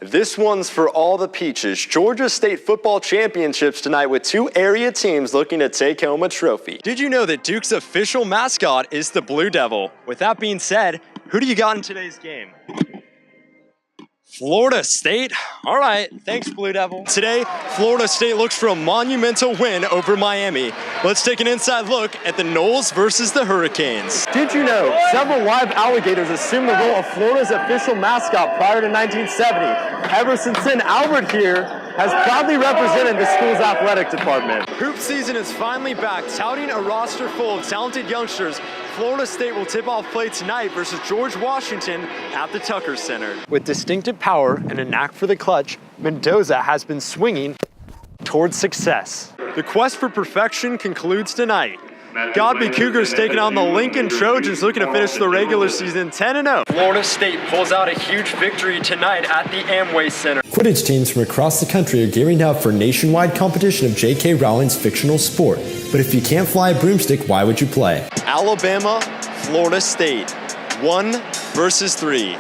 This one's for all the peaches. Georgia State football championships tonight with two area teams looking to take home a trophy. Did you know that Duke's official mascot is the Blue Devil? With that being said, who do you got in today's game? Florida State? All right, thanks Blue Devil. Today, Florida State looks for a monumental win over Miami. Let's take an inside look at the Noles versus the Hurricanes. Did you know several live alligators assumed the role of Florida's official mascot prior to 1970? Ever since then, Albert here has proudly represented the school's athletic department. Hoop season is finally back, touting a roster full of talented youngsters. Florida State will tip off play tonight versus George Washington at the Tucker Center. With distinctive power and a knack for the clutch, Mendoza has been swinging towards success. The quest for perfection concludes tonight. Godby Cougars taking on the Lincoln Trojans, looking to finish the regular season 10-0. Florida State pulls out a huge victory tonight at the Amway Center. Quidditch teams from across the country are gearing up for nationwide competition of J.K. Rowling's fictional sport. But if you can't fly a broomstick, why would you play? Alabama, Florida State, 1 versus 3.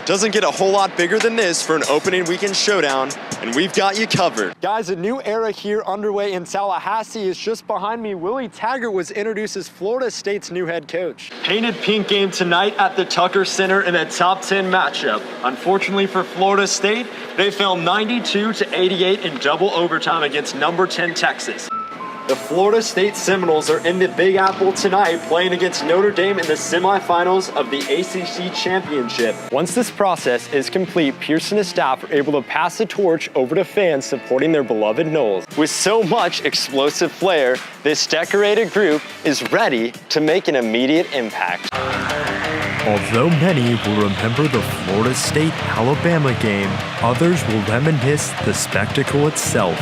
Doesn't get a whole lot bigger than this for an opening weekend showdown, and we've got you covered. Guys, a new era here underway in Tallahassee is just behind me. Willie Taggart was introduced as Florida State's new head coach. Painted pink game tonight at the Tucker Center in a top 10 matchup. Unfortunately for Florida State, they fell 92-88 in double overtime against number 10 Texas. The Florida State Seminoles are in the Big Apple tonight, playing against Notre Dame in the semifinals of the ACC Championship. Once this process is complete, Pierce and his staff are able to pass the torch over to fans supporting their beloved Noles. With so much explosive flair, this decorated group is ready to make an immediate impact. Although many will remember the Florida State-Alabama game, others will reminisce the spectacle itself.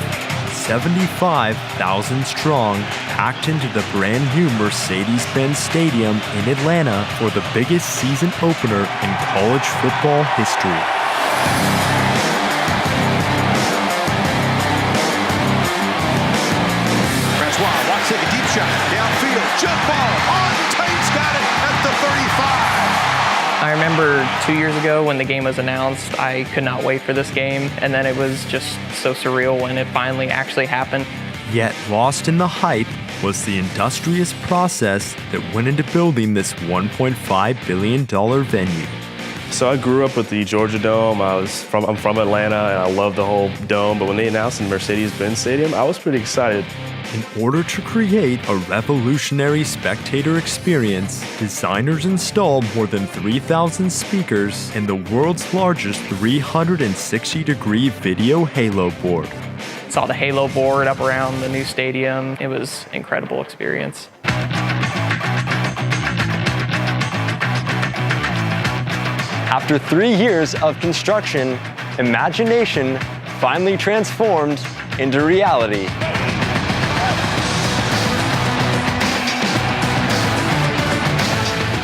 75,000 strong, packed into the brand new Mercedes-Benz Stadium in Atlanta for the biggest season opener in college football history. Francois, watch take a deep shot, downfield, jump ball, Tate's got it at the 35. I remember 2 years ago when the game was announced, I could not wait for this game, and then it was just so surreal when it finally actually happened. Yet lost in the hype was the industrious process that went into building this $1.5 billion venue. So I grew up with the Georgia Dome. I'm from Atlanta, and I love the whole dome, but when they announced the Mercedes-Benz Stadium, I was pretty excited. In order to create a revolutionary spectator experience, designers installed more than 3,000 speakers and the world's largest 360-degree video halo board. Saw the halo board up around the new stadium. It was an incredible experience. After 3 years of construction, imagination finally transformed into reality.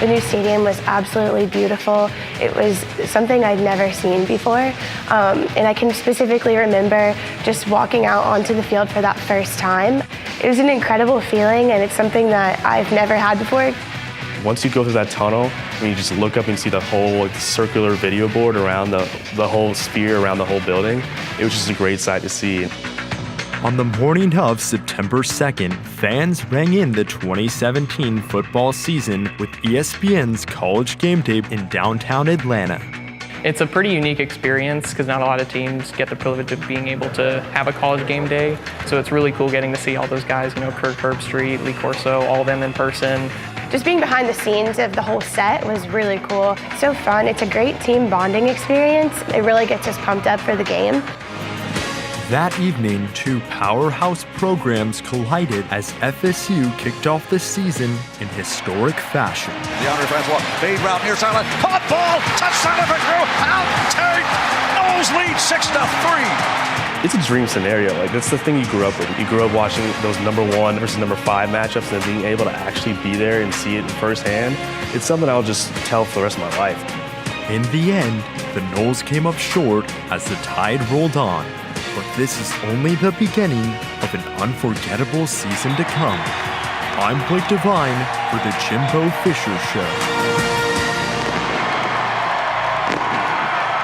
The new stadium was absolutely beautiful. It was something I'd never seen before. And I can specifically remember just walking out onto the field for that first time. It was an incredible feeling, and it's something that I've never had before. Once you go through that tunnel, and you just look up and see the whole circular video board around the whole sphere around the whole building, it was just a great sight to see. On the morning of September 2nd, fans rang in the 2017 football season with ESPN's College Game Day in downtown Atlanta. It's a pretty unique experience because not a lot of teams get the privilege of being able to have a college game day. So it's really cool getting to see all those guys, Kirk Herbstreit, Lee Corso, all of them in person. Just being behind the scenes of the whole set was really cool. So fun. It's a great team bonding experience. It really gets us pumped up for the game. That evening, two powerhouse programs collided as FSU kicked off the season in historic fashion. DeAndre Francois, fade route near sideline, caught ball, touchdown of it through, out, Tate, Noles lead 6-3. It's a dream scenario. That's the thing you grew up with. You grew up watching those number 1 versus number 5 matchups, and being able to actually be there and see it firsthand. It's something I'll just tell for the rest of my life. In the end, the Noles came up short as the tide rolled on. But this is only the beginning of an unforgettable season to come. I'm Blake DeVine for the Jimbo Fisher Show.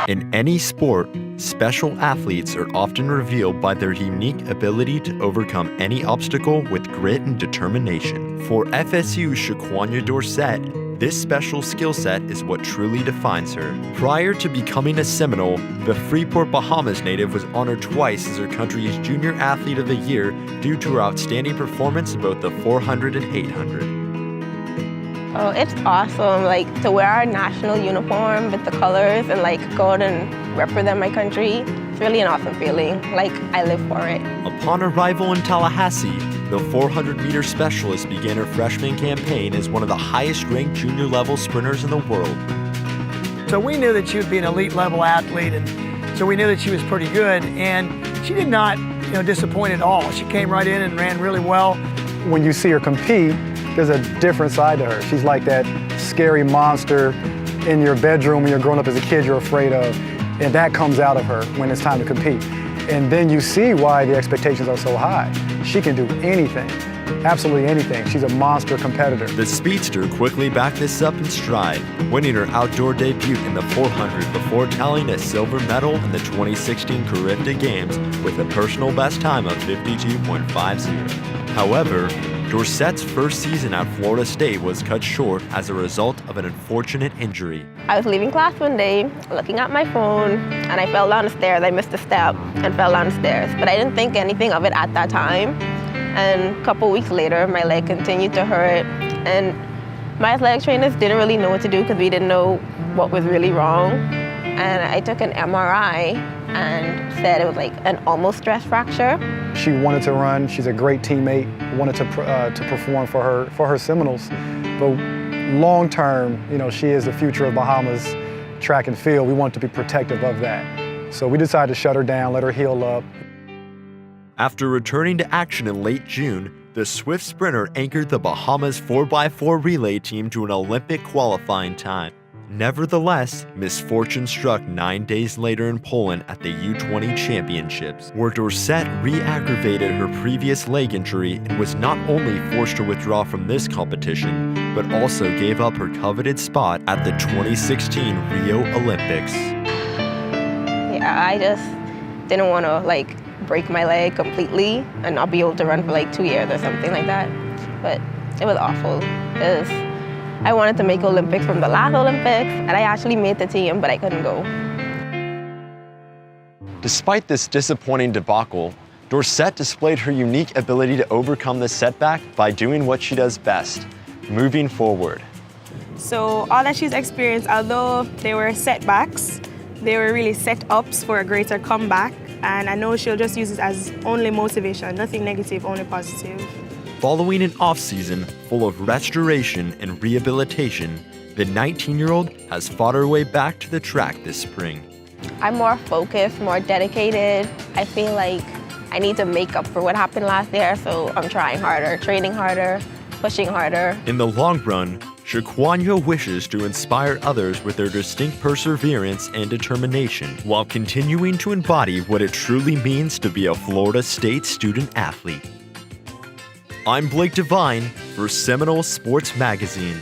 In any sport, special athletes are often revealed by their unique ability to overcome any obstacle with grit and determination. For FSU's Shaquania Dorsett, this special skill set is what truly defines her. Prior to becoming a Seminole, the Freeport, Bahamas native was honored twice as her country's Junior Athlete of the Year due to her outstanding performance in both the 400 and 800. Oh, it's awesome, like, to wear our national uniform with the colors and, like, go out and represent my country. It's really an awesome feeling. Like, I live for it. Upon arrival in Tallahassee, the 400-meter specialist began her freshman campaign as one of the highest-ranked junior-level sprinters in the world. So we knew that she would be an elite-level athlete, and so we knew that she was pretty good, and she did not, disappoint at all. She came right in and ran really well. When you see her compete, there's a different side to her. She's like that scary monster in your bedroom when you're growing up as a kid you're afraid of. And that comes out of her when it's time to compete. And then you see why the expectations are so high. She can do anything, absolutely anything. She's a monster competitor. The speedster quickly backed this up in stride, winning her outdoor debut in the 400 before tallying a silver medal in the 2016 Caribbean Games with a personal best time of 52.50. However, Dorsett's first season at Florida State was cut short as a result of an unfortunate injury. I was leaving class one day, looking at my phone, and I fell down the stairs. I missed a step and fell down the stairs, but I didn't think anything of it at that time. And a couple weeks later, my leg continued to hurt, and my athletic trainers didn't really know what to do because we didn't know what was really wrong. And I took an MRI and said it was like an almost stress fracture. She wanted to run. She's a great teammate. Wanted to perform for her Seminoles. But long term, she is the future of Bahamas track and field. We want to be protective of that. So we decided to shut her down, let her heal up. After returning to action in late June, the swift sprinter anchored the Bahamas 4x4 relay team to an Olympic qualifying time. Nevertheless, misfortune struck 9 days later in Poland at the U20 Championships, where Dorsett re-aggravated her previous leg injury and was not only forced to withdraw from this competition, but also gave up her coveted spot at the 2016 Rio Olympics. Yeah, I just didn't want to break my leg completely and not be able to run for 2 years or something like that. But it was awful. I wanted to make Olympics from the last Olympics, and I actually made the team, but I couldn't go. Despite this disappointing debacle, Dorsett displayed her unique ability to overcome this setback by doing what she does best, moving forward. So all that she's experienced, although they were setbacks, they were really set-ups for a greater comeback, and I know she'll just use it as only motivation, nothing negative, only positive. Following an off-season full of restoration and rehabilitation, the 19-year-old has fought her way back to the track this spring. I'm more focused, more dedicated. I feel like I need to make up for what happened last year, so I'm trying harder, training harder, pushing harder. In the long run, Shaquania wishes to inspire others with their distinct perseverance and determination while continuing to embody what it truly means to be a Florida State student athlete. I'm Blake DeVine for Seminole Sports Magazine.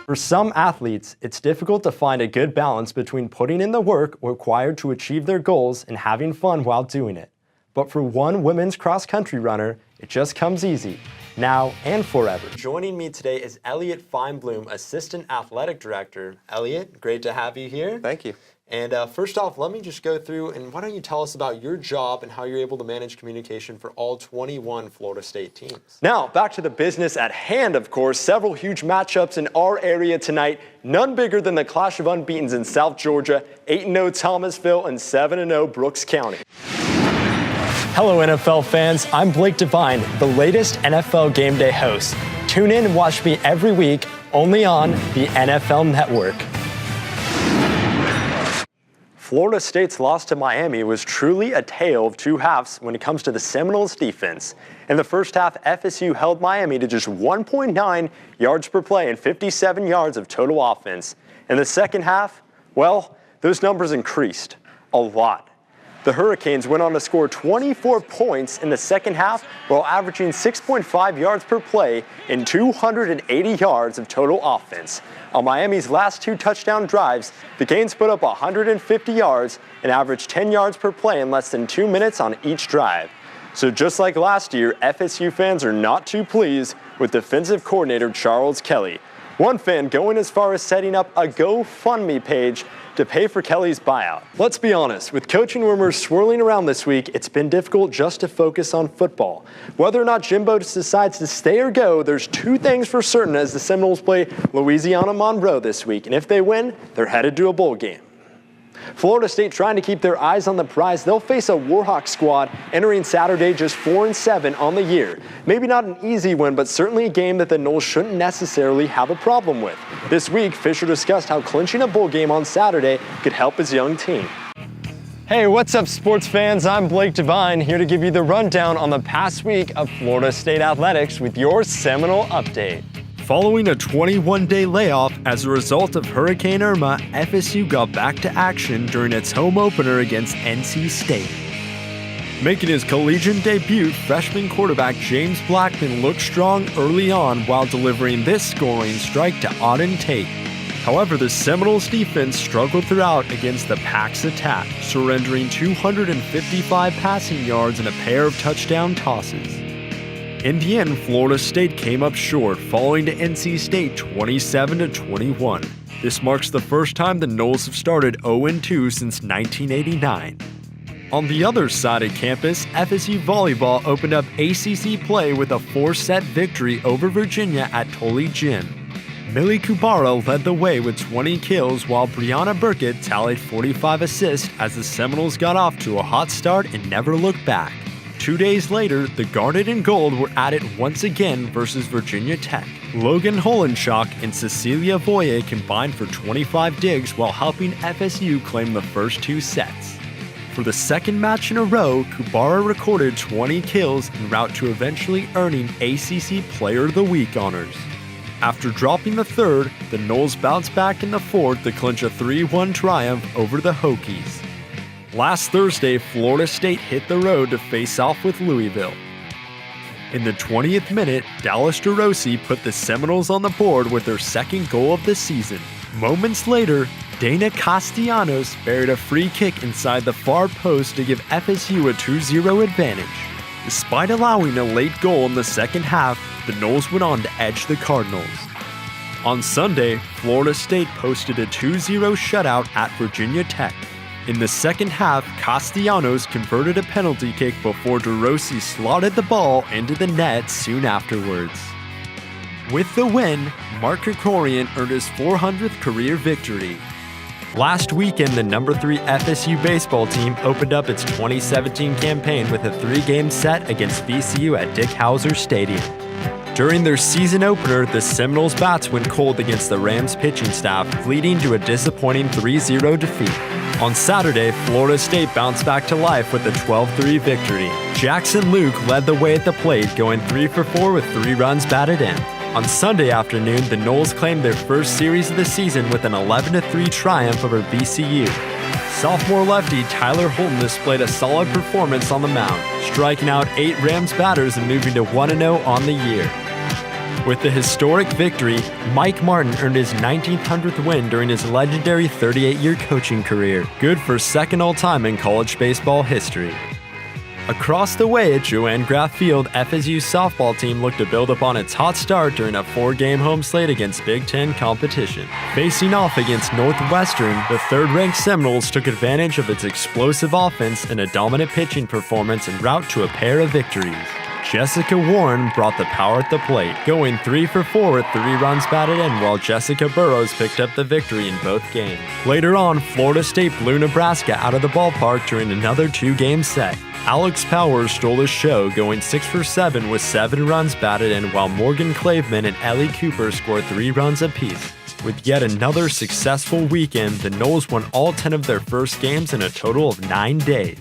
For some athletes, it's difficult to find a good balance between putting in the work required to achieve their goals and having fun while doing it. But for one women's cross-country runner, it just comes easy, now and forever. Joining me today is Elliot Feinblum, Assistant Athletic Director. Elliot, great to have you here. Thank you. And first off, let me just go through, and why don't you tell us about your job and how you're able to manage communication for all 21 Florida State teams. Now, back to the business at hand, of course. Several huge matchups in our area tonight, none bigger than the clash of unbeatens in South Georgia, 8-0 Thomasville and 7-0 Brooks County. Hello, NFL fans. I'm Blake DeVine, the latest NFL Game Day host. Tune in and watch me every week, only on the NFL Network. Florida State's loss to Miami was truly a tale of two halves when it comes to the Seminoles defense. In the first half, FSU held Miami to just 1.9 yards per play and 57 yards of total offense. In the second half, well, those numbers increased a lot. The Hurricanes went on to score 24 points in the second half while averaging 6.5 yards per play and 280 yards of total offense. On Miami's last 2 touchdown drives, the Canes put up 150 yards and averaged 10 yards per play in less than 2 minutes on each drive. So just like last year, FSU fans are not too pleased with defensive coordinator Charles Kelly. One fan going as far as setting up a GoFundMe page to pay for Kelly's buyout. Let's be honest, with coaching rumors swirling around this week, it's been difficult just to focus on football. Whether or not Jimbo decides to stay or go, there's 2 things for certain as the Seminoles play Louisiana Monroe this week, and if they win, they're headed to a bowl game. Florida State trying to keep their eyes on the prize. They'll face a Warhawk squad entering Saturday just 4-7 on the year. Maybe not an easy win, but certainly a game that the Noles shouldn't necessarily have a problem with. This week, Fisher discussed how clinching a bowl game on Saturday could help his young team. Hey, what's up, sports fans? I'm Blake DeVine, here to give you the rundown on the past week of Florida State athletics with your Seminole update. Following a 21-day layoff as a result of Hurricane Irma, FSU got back to action during its home opener against NC State. Making his collegiate debut, freshman quarterback James Blackman looked strong early on while delivering this scoring strike to Auden Tate. However, the Seminoles defense struggled throughout against the Pac's attack, surrendering 255 passing yards and a pair of touchdown tosses. In the end, Florida State came up short, falling to NC State 27-21. This marks the first time the Noles have started 0-2 since 1989. On the other side of campus, FSU volleyball opened up ACC play with a 4-set victory over Virginia at Tully Gym. Millie Kubara led the way with 20 kills, while Brianna Burkett tallied 45 assists as the Seminoles got off to a hot start and never looked back. 2 days later, the Garnet and Gold were at it once again versus Virginia Tech. Logan Holenshock and Cecilia Voye combined for 25 digs while helping FSU claim the first 2 sets. For the second match in a row, Kubara recorded 20 kills en route to eventually earning ACC Player of the Week honors. After dropping the third, the Noles bounced back in the fourth to clinch a 3-1 triumph over the Hokies. Last Thursday, Florida State hit the road to face off with Louisville. In the 20th minute, Dallas DeRossi put the Seminoles on the board with their second goal of the season. Moments later, Dana Castellanos buried a free kick inside the far post to give FSU a 2-0 advantage. Despite allowing a late goal in the second half, the Noles went on to edge the Cardinals. On Sunday, Florida State posted a 2-0 shutout at Virginia Tech. In the second half, Castellanos converted a penalty kick before DeRossi slotted the ball into the net soon afterwards. With the win, Mark Krikorian earned his 400th career victory. Last weekend, the number 3 FSU baseball team opened up its 2017 campaign with a 3-game set against VCU at Dick Howser Stadium. During their season opener, the Seminoles bats went cold against the Rams pitching staff, leading to a disappointing 3-0 defeat. On Saturday, Florida State bounced back to life with a 12-3 victory. Jackson Luke led the way at the plate, going 3 for 4 with 3 runs batted in. On Sunday afternoon, the Noles claimed their first series of the season with an 11-3 triumph over VCU. Sophomore lefty Tyler Holton displayed a solid performance on the mound, striking out 8 Rams batters and moving to 1-0 on the year. With the historic victory, Mike Martin earned his 1900th win during his legendary 38-year coaching career, good for second all-time in college baseball history. Across the way at Joanne Graff Field, FSU's softball team looked to build upon its hot start during a 4-game home slate against Big Ten competition. Facing off against Northwestern, the third-ranked Seminoles took advantage of its explosive offense and a dominant pitching performance en route to a pair of victories. Jessica Warren brought the power at the plate, going 3 for 4 with 3 runs batted in, while Jessica Burrows picked up the victory in both games. Later on, Florida State blew Nebraska out of the ballpark during another 2-game set. Alex Powers stole the show, going 6 for 7 with 7 runs batted in, while Morgan Claveman and Ellie Cooper scored 3 runs apiece. With yet another successful weekend, the Noles won all 10 of their first games in a total of 9 days.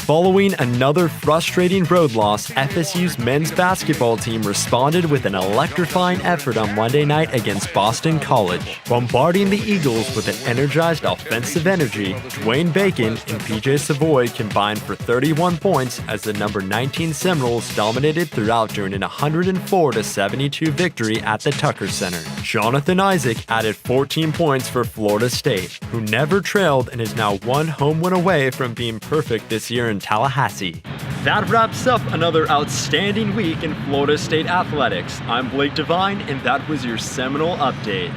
Following another frustrating road loss, FSU's men's basketball team responded with an electrifying effort on Monday night against Boston College. Bombarding the Eagles with an energized offensive energy, Dwayne Bacon and PJ Savoy combined for 31 points as the number 19 Seminoles dominated throughout during an 104-72 victory at the Tucker Center. Jonathan Isaac added 14 points for Florida State, who never trailed and is now one home win away from being perfect this year in Tallahassee. That wraps up another outstanding week in Florida State athletics. I'm Blake DeVine, and that was your Seminole Update.